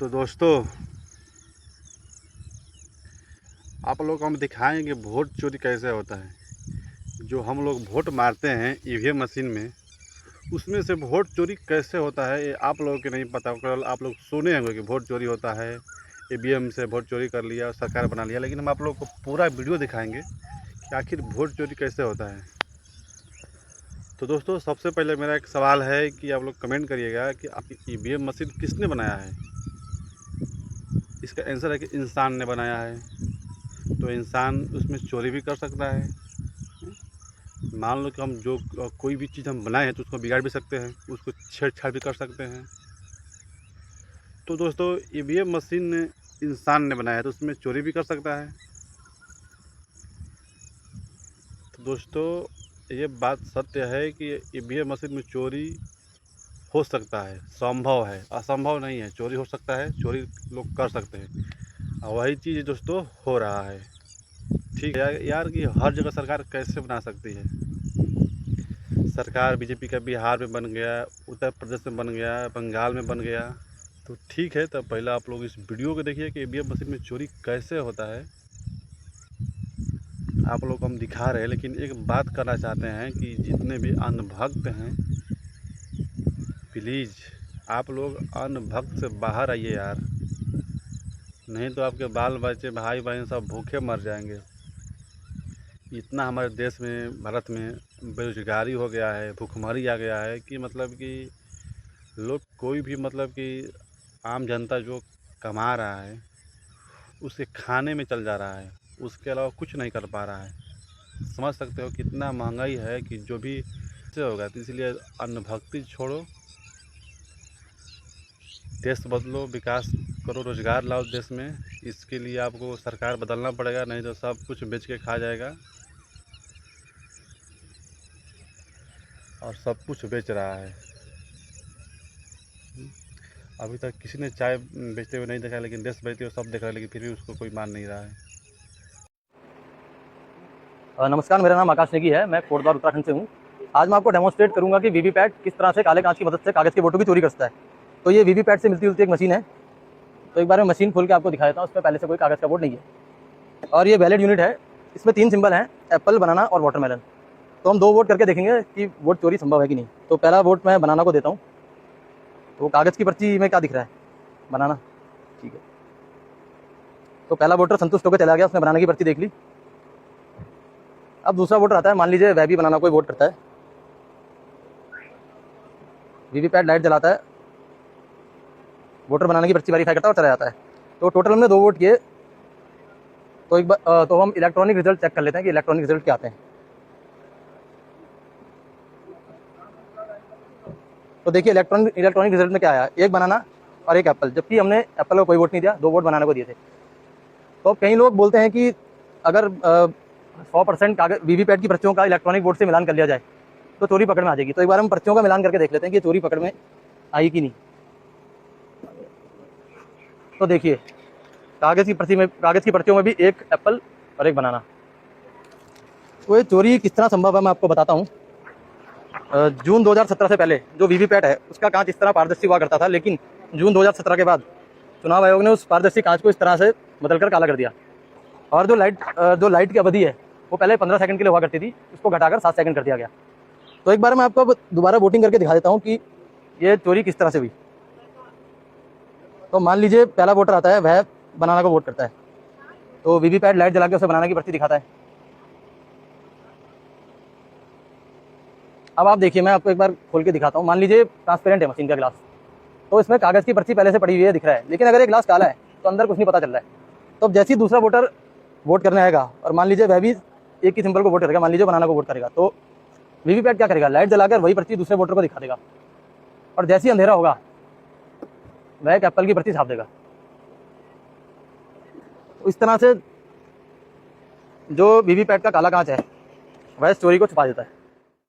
तो दोस्तों, आप लोग को हम दिखाएंगे वोट चोरी कैसे होता है। जो हम लोग वोट मारते हैं ईवीएम मशीन में, उसमें से वोट चोरी कैसे होता है ये आप लोगों को नहीं पता। केवल आप लोग सुने होंगे कि वोट चोरी होता है, ईवीएम से वोट चोरी कर लिया और सरकार बना लिया, लेकिन हम आप लोग को पूरा वीडियो दिखाएंगे कि आखिर वोट चोरी कैसे होता है। तो दोस्तों, सबसे पहले मेरा एक सवाल है कि आप लोग कमेंट करिएगा कि आपकी ईवीएम मशीन किसने बनाया है। इसका आंसर है कि इंसान ने बनाया है। तो इंसान उसमें चोरी भी कर सकता है। मान लो कि हम जो कोई भी चीज़ हम बनाए हैं तो उसको बिगाड़ भी सकते हैं, उसको छेड़छाड़ भी कर सकते हैं। तो दोस्तों, ईवीएम मशीन इंसान ने बनाया है तो उसमें चोरी भी कर सकता है। तो दोस्तों, ये बात सत्य है कि ईवीएम मशीन में चोरी हो सकता है, संभव है, असंभव नहीं है। चोरी हो सकता है, चोरी लोग कर सकते हैं, और वही चीज़ दोस्तों हो रहा है। ठीक है यार कि हर जगह सरकार कैसे बना सकती है। सरकार बीजेपी का बिहार में बन गया, उत्तर प्रदेश में बन गया, बंगाल में बन गया। तो ठीक है, तब पहले आप लोग इस वीडियो को देखिए कि ईवीएम मशीन में चोरी कैसे होता है। आप लोग को हम दिखा रहे हैं, लेकिन एक बात करना चाहते हैं कि जितने भी अंधभक्त हैं, प्लीज़ आप लोग अंधभक्त से बाहर आइए यार, नहीं तो आपके बाल बच्चे भाई बहन सब भूखे मर जाएंगे। इतना हमारे देश में, भारत में बेरोजगारी हो गया है, भूखमरी आ गया है कि मतलब कि लोग कोई भी मतलब कि आम जनता जो कमा रहा है उसके खाने में चल जा रहा है, उसके अलावा कुछ नहीं कर पा रहा है। समझ सकते हो कितना महंगाई है कि जो भी से होगा। तो इसलिए अंधभक्ति छोड़ो, देश बदलो, विकास करो, रोजगार लाओ देश में। इसके लिए आपको सरकार बदलना पड़ेगा, नहीं तो सब कुछ बेच के खा जाएगा। और सब कुछ बेच रहा है। अभी तक किसी ने चाय बेचते हुए नहीं देखा, लेकिन देश बेचते हुए सब देख रहे हैं, लेकिन फिर भी उसको कोई मान नहीं रहा है। नमस्कार, मेरा नाम आकाश नेगी है। मैं कोटद्वार उत्तराखंड से हूँ। आज मैं आपको डेमोन्स्ट्रेट करूंगा कि वीवीपैट किस तरह से काले कांच की मदद से कागज़ के वोटों की चोरी करता है। तो ये वीवीपैट से मिलती जुलती एक मशीन है। तो एक बार मैं मशीन खोल के आपको दिखा देता हूँ। उसमें पहले से कोई कागज़ का वोट नहीं है और ये वैलिड यूनिट है। इसमें 3 सिंबल हैं, एप्पल, बनाना और वाटरमेलन। तो हम 2 वोट करके देखेंगे कि वोट चोरी संभव है कि नहीं। तो पहला वोट मैं बनाना को देता हूँ। तो कागज़ की पर्ची में क्या दिख रहा है? बनाना। ठीक है, तो पहला वोटर संतुष्ट होकर चला गया, उसने बनाना की पर्ची देख ली। अब दूसरा वोटर आता है, मान लीजिए वह भी बनाना को वोट करता है। वीवीपैट लाइट जलाता है, वोटर बनाने की पर्ची वेरीफाई करता है और चला जाता है। तो टोटल हमने 2 वोट किए। तो एक बार तो हम इलेक्ट्रॉनिक रिजल्ट चेक कर लेते हैं कि इलेक्ट्रॉनिक रिजल्ट क्या आते हैं। तो देखिए इलेक्ट्रॉनिक रिजल्ट में क्या आया, एक बनाना और एक एप्पल, जबकि हमने एप्पल को कोई वोट नहीं दिया, 2 वोट बनाने को दिए थे। तो कई लोग बोलते हैं कि अगर 100% कागज वीवीपैट की पर्चियों का इलेक्ट्रॉनिक वोट से मिलान कर लिया जाए तो चोरी पकड़ में आ जाएगी। तो एक बार हम पर्चियों का मिलान करके देख लेते हैं कि चोरी पकड़ में आई कि नहीं। तो देखिए, कागज़ की पर्चियों में भी एक एप्पल और एक बनाना। तो ये चोरी किस तरह संभव है मैं आपको बताता हूँ। जून 2017 से पहले जो वीवीपैट है उसका कांच इस तरह पारदर्शी हुआ करता था, लेकिन जून 2017 के बाद चुनाव आयोग ने उस पारदर्शी कांच को इस तरह से बदलकर काला कर दिया। और जो लाइट की अवधि है वो पहले 15 सेकंड के लिए हुआ करती थी, उसको घटाकर 7 सेकंड कर दिया गया। तो एक बार मैं आपको अब दोबारा वोटिंग करके दिखा देता हूँ कि ये चोरी किस तरह से हुई। तो मान लीजिए पहला वोटर आता है, वह बनाना को वोट करता है। तो वीवीपैट लाइट जला के उसे बनाना की पर्ची दिखाता है। अब आप देखिए, मैं आपको एक बार खोल के दिखाता हूँ। मान लीजिए ट्रांसपेरेंट है मशीन का ग्लास, तो इसमें कागज़ की पर्ची पहले से पड़ी हुई है, दिख रहा है। लेकिन अगर ये ग्लास काला है तो अंदर कुछ नहीं पता चल रहा है। तो अब जैसे ही दूसरा वोटर वोट करने आएगा और मान लीजिए वह भी एक ही सिंबल को वोट करेगा, मान लीजिए बनाना को वोट करेगा, तो वीवीपैट क्या करेगा, लाइट जलाकर वही पर्ची दूसरे वोटर को दिखा देगा। और जैसे ही अंधेरा होगा वह एक एप्पल की पर्ची छाप देगा। तो इस तरह से जो वीवीपैट का काला कांच है वह इस चोरी को छुपा देता है।